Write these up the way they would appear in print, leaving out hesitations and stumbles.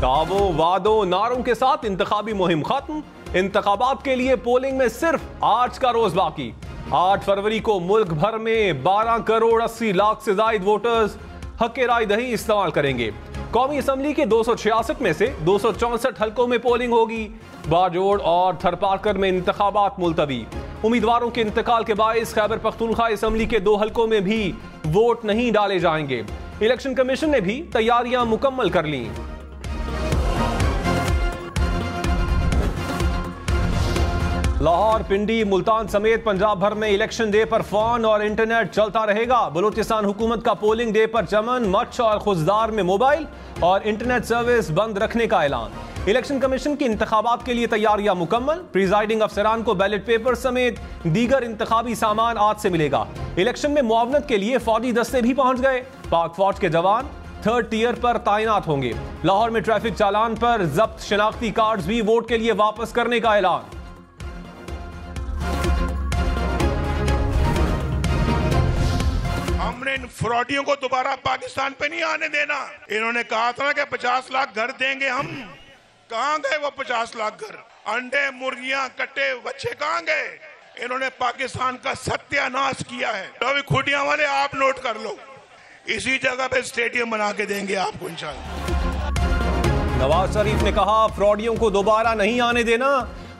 दावों वादों नारों के साथ इंतखाबी मुहिम खत्म। इंतखाबात के लिए पोलिंग में सिर्फ आज का रोज बाकी। 8 फरवरी को मुल्क भर में 12 करोड़ 80 लाख से ज्यादा वोटर्स हक राय दही इस्तेमाल करेंगे। कौमी असम्बली के 266 में से 264 हलकों में पोलिंग होगी। बाजोड़ और थरपारकर में इंतखाबात मुलतवी। उम्मीदवारों के इंतकाल के बायस खैबर पख्तूनख्वा असम्बली के 2 हलकों में भी वोट नहीं डाले जाएंगे। इलेक्शन कमीशन ने भी तैयारियां मुकम्मल कर ली। लाहौर, पिंडी, मुल्तान समेत पंजाब भर में इलेक्शन डे पर फोन और इंटरनेट चलता रहेगा। बलूचिस्तान हुकूमत का पोलिंग डे पर चमन, मच्छ और खुजदार में मोबाइल और इंटरनेट सर्विस बंद रखने का ऐलान। इलेक्शन कमीशन की इंतखाबात के लिए तैयारियां मुकम्मल। प्रिजाइडिंग अफसरान को बैलेट पेपर समेत दीगर इंतखाबी सामान आज से मिलेगा। इलेक्शन में मुआवनत के लिए फौजी दस्ते भी पहुंच गए। पाक फौज के जवान 3rd टियर पर तैनात होंगे। लाहौर में ट्रैफिक चालान पर जब्त शनाख्ती कार्ड्स भी वोट के लिए वापस करने का ऐलान। हमने इन फ्रॉडियों को दोबारा पाकिस्तान पे नहीं आने देना। इन्होंने कहा था कि 50 लाख घर देंगे हम। कहां गए वो 50 लाख घर? अंडे, मुर्गियां, कट्टे बच्चे कहां गए? इन्होंने पाकिस्तान का सत्यानाश किया है। तो अभी खुटियां वाले आप नोट कर लो, इसी जगह पे स्टेडियम बना के देंगे आपको इंशाल्लाह। नवाज शरीफ ने कहा फ्रॉडियों को दोबारा नहीं आने देना।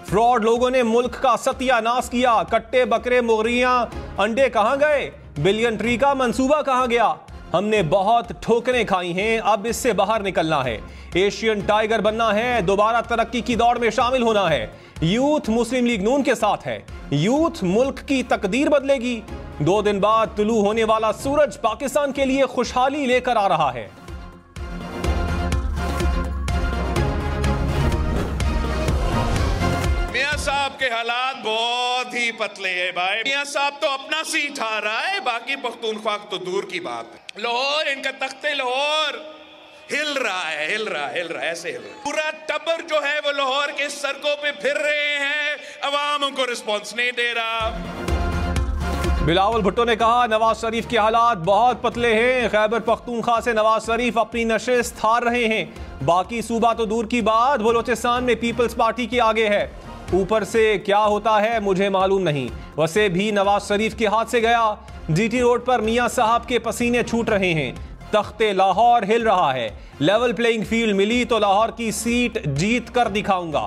फ्रॉड लोगों ने मुल्क का सत्यानाश किया। कट्टे, बकरे, मुर्गियां, अंडे कहां गए? बिलियन ट्री का मंसूबा कहां गया? हमने बहुत ठोकरें खाई हैं, अब इससे बाहर निकलना है। एशियन टाइगर बनना है, दोबारा तरक्की की दौड़ में शामिल होना है। यूथ मुस्लिम लीग नून के साथ है। यूथ मुल्क की तकदीर बदलेगी। 2 दिन बाद तुलू होने वाला सूरज पाकिस्तान के लिए खुशहाली लेकर आ रहा है। मियां साहब के हालात बहुत ही पतले है भाई। मियां साहब तो अपना सीट आ रहा है, बाकी पख्तूनख्वा तो दूर की बात है। लाहौर, इनका तख्ते लाहौर हिल रहा है, ऐसे हिल रहा है। पूरा टब्बर जो है वो लाहौर के सड़कों पे फिर रहे हैं, अवाम उनको रिस्पॉन्स नहीं दे रहा। बिलावल भुट्टो ने कहा नवाज शरीफ के हालात बहुत पतले हैं। खैबर पख्तूनख्वा से नवाज शरीफ अपनी नशिस्त हार रहे हैं। बाकी सूबा तो दूर की बात, बलोचिस्तान में पीपल्स पार्टी के आगे है। ऊपर से क्या होता है मुझे मालूम नहीं। वैसे भी नवाज शरीफ के हाथ से गया। जीटी रोड पर मियां साहब के पसीने छूट रहे हैं। तख्ते लाहौर हिल रहा है। लेवल प्लेइंग फील्ड मिली तो लाहौर की सीट जीत कर दिखाऊंगा।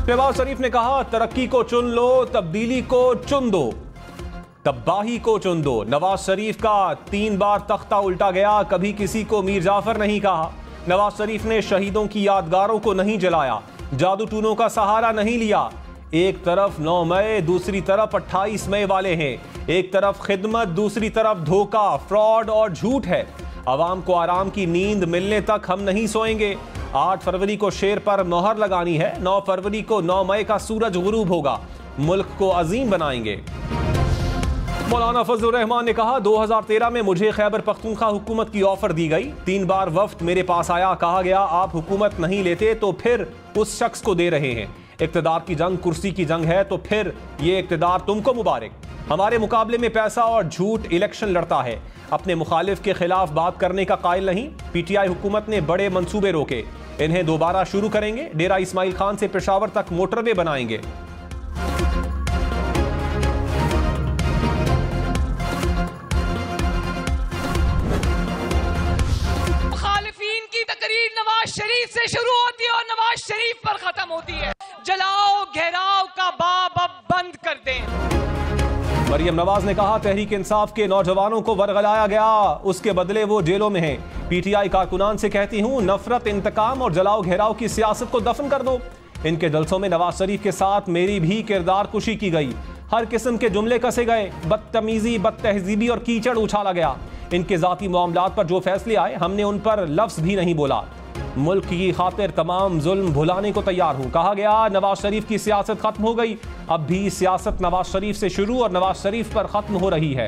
शहबाज शरीफ ने कहा तरक्की को चुन लो, तब्दीली को चुन दो, तबाही को चुन दो। नवाज शरीफ का 3 बार तख्ता उल्टा गया, कभी किसी को मीर जाफर नहीं कहा। नवाज शरीफ ने शहीदों की यादगारों को नहीं जलाया, जादू टूनों का सहारा नहीं लिया। एक तरफ 9 मई, दूसरी तरफ 28 मई वाले हैं। एक तरफ खिदमत, दूसरी तरफ धोखा, फ्रॉड और झूठ है। आवाम को आराम की नींद मिलने तक हम नहीं सोएंगे। 8 फरवरी को शेर पर मोहर लगानी है। 9 फरवरी को 9 मई का सूरज गुरूब होगा। मुल्क को अजीम बनाएंगे। मौलाना फजलुर रहमान ने कहा 2013 में मुझे खैबर पख्तूनख्वा हुकूमत की ऑफर दी गई। 3 बार वफ्द मेरे पास आया, कहा गया आप हुकूमत नहीं लेते तो फिर उस शख्स को दे रहे हैं। इक़्तिदार की जंग कुर्सी की जंग है तो फिर ये इक़्तिदार तुमको मुबारक। हमारे मुकाबले में पैसा और झूठ इलेक्शन लड़ता है। अपने मुखालिफ के खिलाफ बात करने का कायल नहीं। पीटीआई हुकूमत ने बड़े मंसूबे रोके, इन्हें दोबारा शुरू करेंगे। डेरा इस्माइल खान से पेशावर तक मोटरवे बनाएंगे। मुखालिफिन की तकरीर नवाज शरीफ से शुरू होती है और नवाज शरीफ पर खत्म होती है। जलाओ घेराव का बाब अब बंद कर दें। मरियम नवाज ने कहा तहरीक इंसाफ के नौजवानों को वरगलाया गया, उसके बदले वो जेलों में हैं। पीटीआई कारकुनान से कहती हूं नफरत, इंतकाम और जलाओ घेराव की सियासत को दफन कर दो। इनके जलसों में नवाज शरीफ के साथ मेरी भी किरदार कुशी की गई। हर किस्म के जुमले कसे गए, बदतमीजी, बदतहजीबी और कीचड़ उछाला गया। इनके जाती मामलात पर जो फैसले आए हमने उन पर लफ्ज भी नहीं बोला। मुल्क की खातिर तमाम जुल्म भुलाने को तैयार हूं। कहा गया नवाज शरीफ की सियासत खत्म हो गई। अब भी सियासत नवाज शरीफ से शुरू और नवाज शरीफ पर खत्म हो रही है।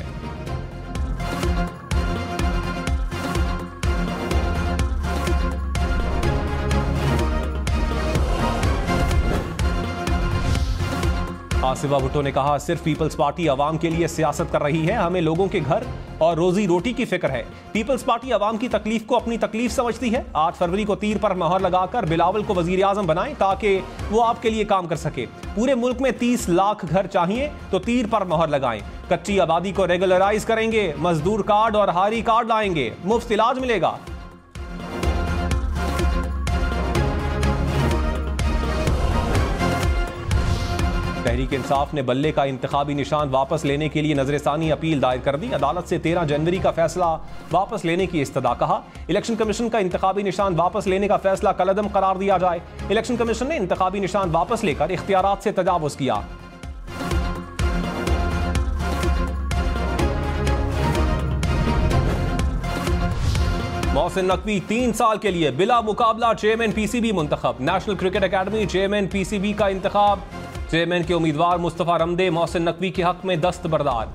आसिफा भुट्टो ने कहा, सिर्फ पीपल्स पार्टी अवाम के लिए सियासत कर रही है, हमें लोगों के घर और रोजी रोटी की फिक्र है। पीपल्स पार्टी अवाम की तकलीफ को अपनी तकलीफ समझती है। 8 फरवरी को तीर पर मोहर लगाकर बिलावल को वजीर आजम बनाएं ताकि वो आपके लिए काम कर सके। पूरे मुल्क में 30 लाख घर चाहिए तो तीर पर मोहर लगाएं। कच्ची आबादी को रेगुलराइज करेंगे, मजदूर कार्ड और हारी कार्ड लाएंगे, मुफ्त इलाज मिलेगा। तहरीक इंसाफ ने बल्ले का इंतखाबी निशान वापस लेने के लिए नजरसानी अपील दायर कर दी। अदालत से 13 जनवरी का फैसला वापस लेने की इस्तदा। कहा, इलेक्शन कमीशन का इंतखाबी निशान वापस लेने का फैसला कलअदम करार दिया जाए। इलेक्शन कमीशन ने इंतखाबी निशान वापस लेकर इख्तियारात से तजावुज किया। मोहसिन नकवी 3 साल के लिए बिला मुकाबला चेयरमैन पीसीबी मुंतखब। National cricket academy chairman PCB का इंतखाब। चेयरमैन के उम्मीदवार मुस्तफा रमदे मोहसिन नकवी के हक में दस्तबरदार।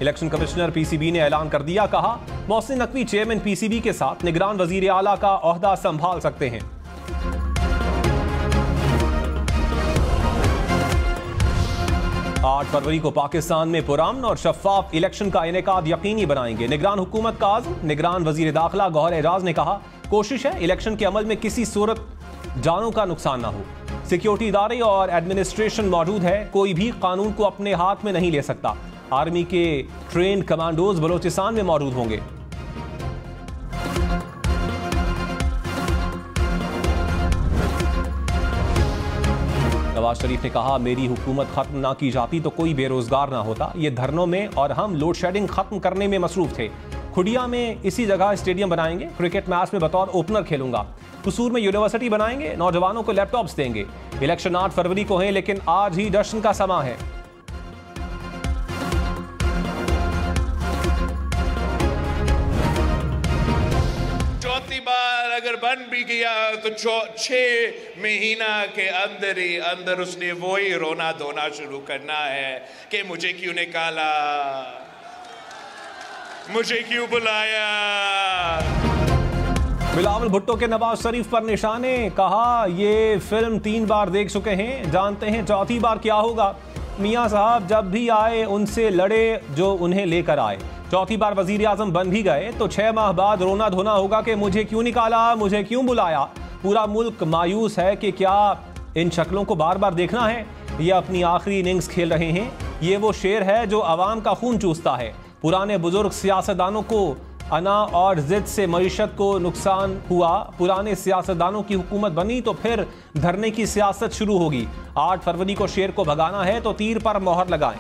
इलेक्शन कमिश्नर पीसीबी ने ऐलान कर दिया। कहा, मोहसिन नकवी चेयरमैन पीसीबी के साथ निगरान वजीर आला का ओहदा संभाल सकते हैं। आठ फरवरी को पाकिस्तान में पुरअमन और शफाफ इलेक्शन का इनेकाद यकीनी बनाएंगे। निगरान हुकूमत का आज़म निगरान वजीर दाखिला गौहर एजाज ने कहा, कोशिश है इलेक्शन के अमल में किसी सूरत जानों का नुकसान ना हो। सिक्योरिटी इदारे और एडमिनिस्ट्रेशन मौजूद है, कोई भी कानून को अपने हाथ में नहीं ले सकता। आर्मी के ट्रेन कमांडोज बलोचिस्तान में मौजूद होंगे। नवाज शरीफ ने कहा, मेरी हुकूमत खत्म ना की जाती तो कोई बेरोजगार ना होता। ये धरनों में और हम लोड शेडिंग खत्म करने में मसरूफ थे। खुडिया में इसी जगह स्टेडियम बनाएंगे। क्रिकेट मैच में बतौर ओपनर खेलूंगा। कसूर में यूनिवर्सिटी बनाएंगे। नौजवानों को लैपटॉप्स देंगे। इलेक्शन 8 फरवरी को है, लेकिन आज ही जश्न का समा है। चौथी बार अगर बन भी गया तो 6 महीना के अंदर ही अंदर उसने वही रोना धोना शुरू करना है कि मुझे क्यों निकाला, मुझे क्यों बुलाया। बिलावल भुट्टो के नवाज शरीफ पर निशाने। कहा, ये फिल्म 3 बार देख चुके हैं, जानते हैं चौथी बार क्या होगा। मियां साहब जब भी आए उनसे लड़े जो उन्हें लेकर आए। चौथी बार वजीर आजम बन भी गए तो 6 माह बाद रोना धोना होगा कि मुझे क्यों निकाला, मुझे क्यों बुलाया। पूरा मुल्क मायूस है कि क्या इन शक्लों को बार बार देखना है। ये अपनी आखिरी इनिंग्स खेल रहे हैं। ये वो शेर है जो आवाम का खून चूसता है। पुराने बुजुर्ग सियासतदानों को अना और जिद से मईशत को नुकसान हुआ। पुराने सियासतदानों की हुकूमत बनी तो फिर धरने की सियासत शुरू होगी। 8 फरवरी को शेर को भगाना है तो तीर पर मोहर लगाएं।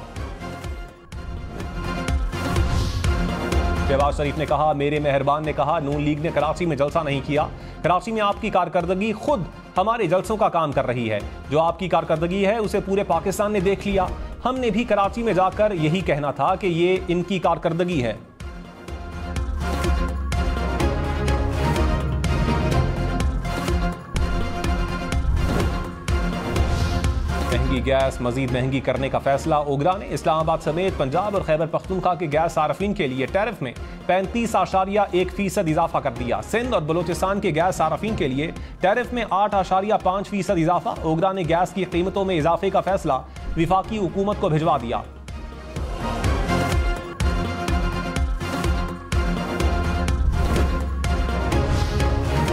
शहबाज शरीफ ने कहा, मेरे मेहरबान ने कहा, नून लीग ने कराची में जलसा नहीं किया। कराची में आपकी कारकर्दगी खुद हमारे जलसों का काम कर रही है। जो आपकी कारकर्दगी है उसे पूरे पाकिस्तान ने देख लिया। हमने भी कराची में जाकर यही कहना था कि ये इनकी कारकर्दगी है। महंगी गैस मजीद महंगी करने का फैसला। ओगरा ने इस्लामाबाद समेत पंजाब और खैबर पख्तूनख्वा के गैस सार्फिन के लिए टैरिफ में 35.1% इजाफा कर दिया। सिंध और बलोचिस्तान के गैस सार्फिन के लिए टैरिफ में 8.5% इजाफा। ओगरा ने गैस की कीमतों में इजाफे का फैसला विफाकी हुकूमत को भिजवा दिया।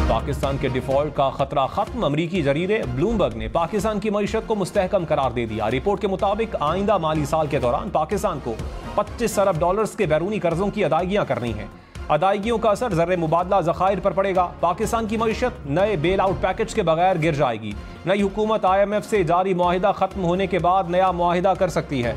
पाकिस्तान के डिफॉल्ट का खतरा खत्म। अमरीकी जरीरे ब्लूमबर्ग ने पाकिस्तान की मईशत को मुस्तहकम करार दे दिया। रिपोर्ट के मुताबिक आइंदा माली साल के दौरान पाकिस्तान को $25 अरब के बैरूनी कर्जों की अदायगियां करनी है। अदायगियों का असर ज़र मुबादला ज़खायर पर पड़ेगा। पाकिस्तान की मईशत नए बेल आउट पैकेज के बगैर गिर जाएगी। नई हुकूमत IMF से जारी मुआहिदा खत्म होने के बाद नया मुआहिदा कर सकती है।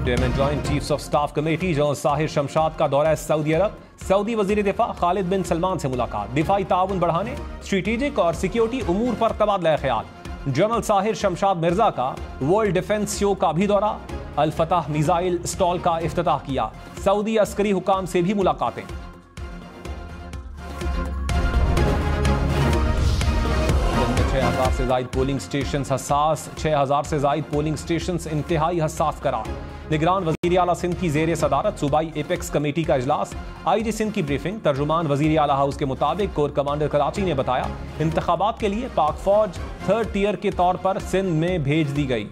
Chairman joint chiefs of staff committee general Sahir Shamshad का दौरा सऊदी अरब। सऊदी वजीर दिफा खालिद बिन सलमान से मुलाकात। दिफाई ताउन बढ़ाने, स्ट्रेटेजिक और सिक्योरिटी उमूर पर तबादला ख्याल। जनरल साहिर शमशाद मिर्जा का वर्ल्ड डिफेंस शो का भी दौरा। अल फतह मिसाइल स्टॉल का इफ्तिताह किया। सऊदी अस्करी हुकाम से भी मुलाकातें। 6,000 से ज्यादा पोलिंग स्टेशन हसास। 6,000 से ज्यादा पोलिंग स्टेशन इंतहाई हसास करार। निगरान वजीर आला सिंध की जेर सदारत सूबाई एपेक्स कमेटी का इजलास, IG सिंध की ब्रीफिंग। तर्जुमान वजीर आला हाउस के मुताबिक कोर कमांडर कराची ने बताया इंतखाबात के लिए पाक फौज 3rd टियर के तौर पर सिंध में भेज दी गई।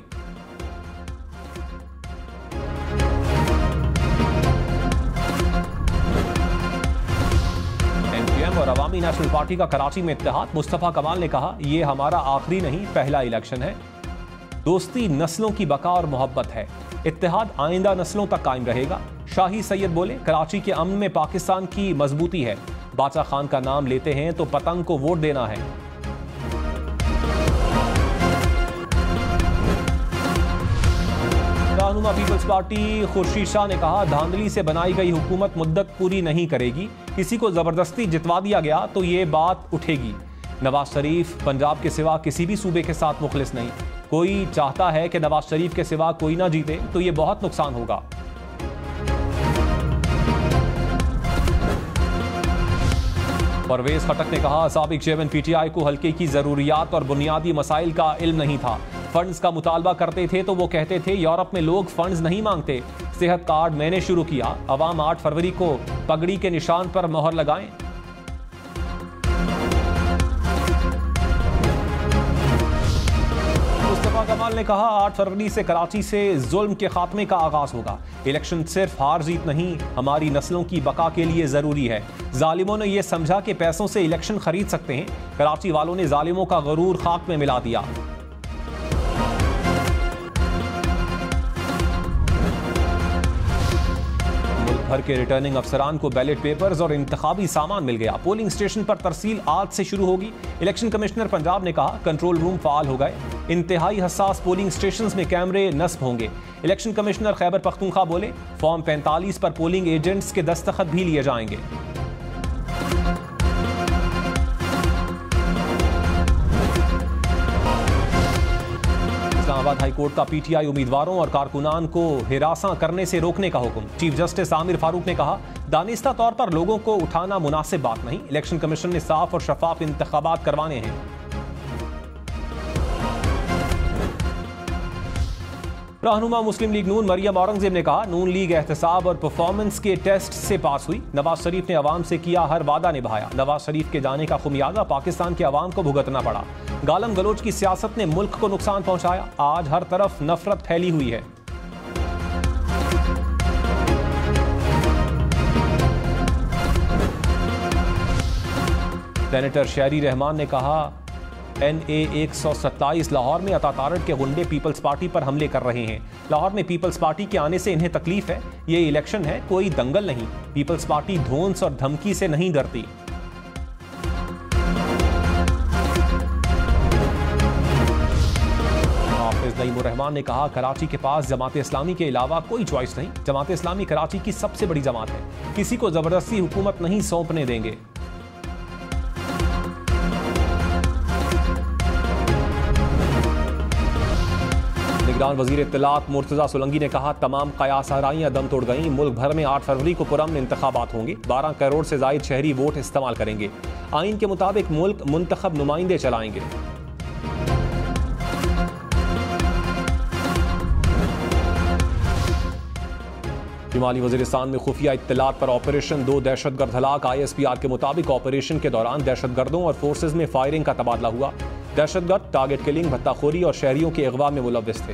और अवामी नेशनल पार्टी का कराची में इत्तेहाद। मुस्तफा कमाल ने कहा यह हमारा आखिरी नहीं पहला इलेक्शन है। दोस्ती नस्लों की बका और मोहब्बत है, इत्तेहाद आइंदा नस्लों तक कायम रहेगा। शाही सैयद बोले कराची के अमन में पाकिस्तान की मजबूती है। बादशाह खान का नाम लेते हैं तो पतंग को वोट देना है। रहनुमा पीपल्स पार्टी खुर्शीद शाह ने कहा धांधली से बनाई गई हुकूमत मुद्दत पूरी नहीं करेगी। किसी को जबरदस्ती जितवा दिया गया तो ये बात उठेगी। नवाज शरीफ पंजाब के सिवा किसी भी सूबे के साथ मुखलिस नहीं। कोई चाहता है कि नवाज शरीफ के सिवा कोई ना जीते तो ये बहुत नुकसान होगा। परवेज खटक ने कहा साबिक चेयरमैन PTI को हल्के की जरूरियात और बुनियादी मसाइल का इल्म नहीं था। फंड्स का मुतालबा करते थे तो वो कहते थे यूरोप में लोग फंड्स नहीं मांगते। सेहत कार्ड मैंने शुरू किया, अवाम 8 फरवरी को पगड़ी के निशान पर मोहर लगाएं। मुस्तफा कमाल ने कहा 8 फरवरी से कराची से जुल्म के खात्मे का आगाज होगा। इलेक्शन सिर्फ हार जीत नहीं, हमारी नस्लों की बका के लिए जरूरी है। जालिमों ने यह समझा कि पैसों से इलेक्शन खरीद सकते हैं। कराची वालों ने जालिमों का गरूर खाक में मिला दिया। भर के रिटर्निंग अफसरान को बैलेट पेपर्स और इंतखाबी सामान मिल गया। पोलिंग स्टेशन पर तरसील आज से शुरू होगी। इलेक्शन कमिश्नर पंजाब ने कहा कंट्रोल रूम फाल हो गए। इंतहाई हसास पोलिंग स्टेशंस में कैमरे नस्ब होंगे। इलेक्शन कमिश्नर खैबर पख्तूनख्वा बोले फॉर्म 45 पर पोलिंग एजेंट्स के दस्तखत भी लिए जाएंगे। इस्लामाबाद हाई कोर्ट का PTI उम्मीदवारों और कारकुनान को हिरासा करने से रोकने का हुक्म। चीफ जस्टिस आमिर फारूक ने कहा दानिस्ता तौर पर लोगों को उठाना मुनासिब बात नहीं। इलेक्शन कमीशन ने साफ और शफाफ इंतखाबात करवाने हैं। रहनुमा मुस्लिम लीग नून मरियम औरंगजेब ने कहा नून लीग एहतसाब और परफॉर्मेंस के टेस्ट से पास हुई। नवाज शरीफ ने अवाम से किया हर वादा निभाया। नवाज शरीफ के जाने का खुमियाजा पाकिस्तान के अवाम को भुगतना पड़ा। गालम गलोच की सियासत ने मुल्क को नुकसान पहुंचाया। आज हर तरफ नफरत फैली हुई है। सेनेटर शहरी रहमान ने कहा NA 127 लाहौर में अतातारट के गुंडे पीपल्स पार्टी पर हमले कर रहे हैं। लाहौर में पीपल्स पार्टी के आने से इन्हें तकलीफ है। ये इलेक्शन है, कोई दंगल नहीं। पीपल्स पार्टी धोंस और धमकी से नहीं डरती। हाफिज नईमुर रहमान ने कहा कराची के पास जमात इस्लामी के अलावा कोई चॉइस नहीं। जमात इस्लामी कराची की सबसे बड़ी जमात है। किसी को जबरदस्ती हुकूमत नहीं सौंपने देंगे। निगरान वजीर इत्तलात मुर्तजा सोलंकी ने कहा तमाम कयास आराइयां दम तोड़ गईं। मुल्क भर में 8 फरवरी को पुरअमन इंतखाबात होंगे। 12 करोड़ से जायद शहरी वोट इस्तेमाल करेंगे। आइन के मुताबिक मुल्क मुंतखब नुमाइंदे चलाएंगे। शुमाली वजीरिस्तान में खुफिया इत्तलात पर ऑपरेशन 2 दहशतगर्द हलाक। ISPR के मुताबिक ऑपरेशन के दौरान दहशतगर्दों और फोर्सेज में फायरिंग का तबादला हुआ। दहशतगर्द टारगेट किलिंग, भत्ताखोरी और शहरियों के अगवा में मुलव्विस थे।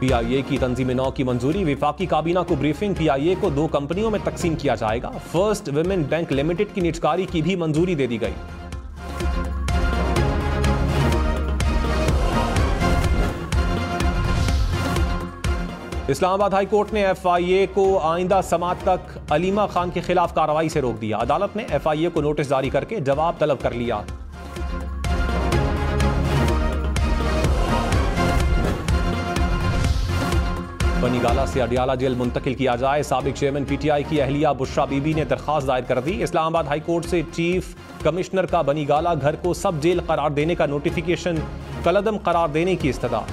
PIA की तंजीम नौ की मंजूरी। विफाकी काबीना को ब्रीफिंग। PIA को 2 कंपनियों में तकसीम किया जाएगा। फर्स्ट विमेन बैंक लिमिटेड की निजकारी की भी मंजूरी दे दी गई। इस्लामाबाद हाई कोर्ट ने FIA को आइंदा समात तक अलीमा खान के खिलाफ कार्रवाई से रोक दिया। अदालत ने FIA को नोटिस जारी करके जवाब तलब कर लिया। बनीगाला से अडियाला जेल मुंतकिल किया जाए। साबिक चेयरमैन PTI की अहलिया बुशरा बीबी ने दरखास्त दायर कर दी। इस्लामाबाद हाई कोर्ट से चीफ कमिश्नर का बनीगाला घर को सब जेल करार देने का नोटिफिकेशन कलअदम करार देने की इस्तदा।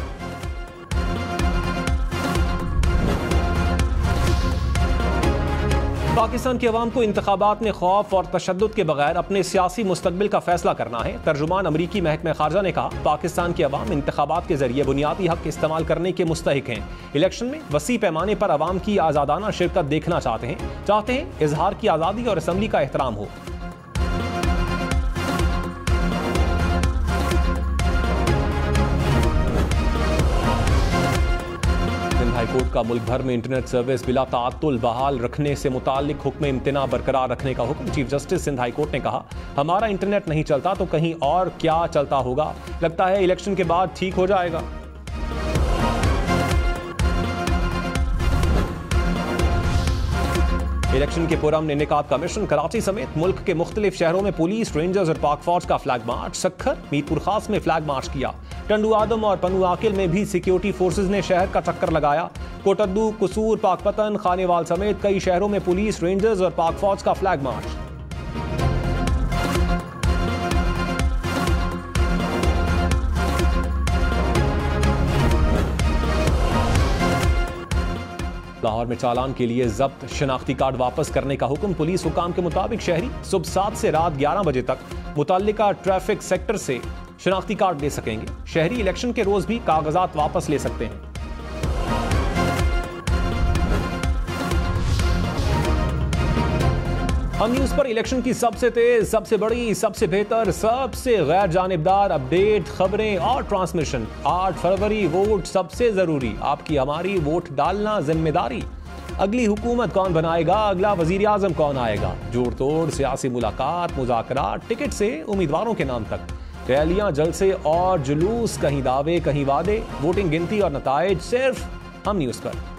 पाकिस्तान की अवाम को इंतखाबात में खौफ और तशद्दुद के बगैर अपने सियासी मुस्तकबिल का फैसला करना है। तर्जुमान अमरीकी महकमा खारजा ने कहा, पाकिस्तान की अवाम इंतखाबात के जरिए बुनियादी हक इस्तेमाल करने के मुस्तहिक हैं। इलेक्शन में वसी पैमाने पर अवाम की आज़ादाना शिरकत देखना चाहते हैं इजहार की आज़ादी और असम्बली का एहतराम हो। हाईकोर्ट का मुल्क भर में इंटरनेट सर्विस बिला ताअत्तुल बहाल रखने से मुताल्लिक हुक्म इम्तिना बरकरार रखने का हुक्म। चीफ जस्टिस सिंध हाईकोर्ट ने कहा, हमारा इंटरनेट नहीं चलता तो कहीं और क्या चलता होगा, लगता है इलेक्शन के बाद ठीक हो जाएगा। इलेक्शन के पुरअमन इनेकाद कमीशन कराची समेत मुल्क के मुख्तलिफ शहरों में पुलिस, रेंजर्स और पाक फौज का फ्लैग मार्च। सक्खर, मीरपुर खास में फ्लैग मार्च किया। टंडू आदम और पन्नू आकिल में भी सिक्योरिटी फोर्सेज ने शहर का चक्कर लगाया। कोटद्दू, कसूर, पाकपतन, खानेवाल समेत कई शहरों में पुलिस, रेंजर्स और पाक फौज का फ्लैग मार्च। लाहौर में चालान के लिए जब्त शनाख्ती कार्ड वापस करने का हुक्म। पुलिस हुकाम के मुताबिक शहरी सुबह 7 से रात 11 बजे तक मुतल्लिका ट्रैफिक सेक्टर से शनाख्ती कार्ड ले सकेंगे। शहरी इलेक्शन के रोज भी कागजात वापस ले सकते हैं। हम न्यूज पर इलेक्शन की सबसे तेज, सबसे बड़ी, सबसे बेहतर, सबसे गैर जानिबदार अपडेट, खबरें और ट्रांसमिशन। 8 फरवरी, वोट सबसे जरूरी। आपकी हमारी वोट डालना जिम्मेदारी। अगली हुकूमत कौन बनाएगा, अगला वजीर आजम कौन आएगा, जोड़ तोड़ सियासी मुलाकात, मुज़ाकरात, टिकट से उम्मीदवारों के नाम तक, रैलियां, जलसे और जुलूस, कहीं दावे कहीं वादे, वोटिंग गिनती और नताइज सिर्फ हम न्यूज पर।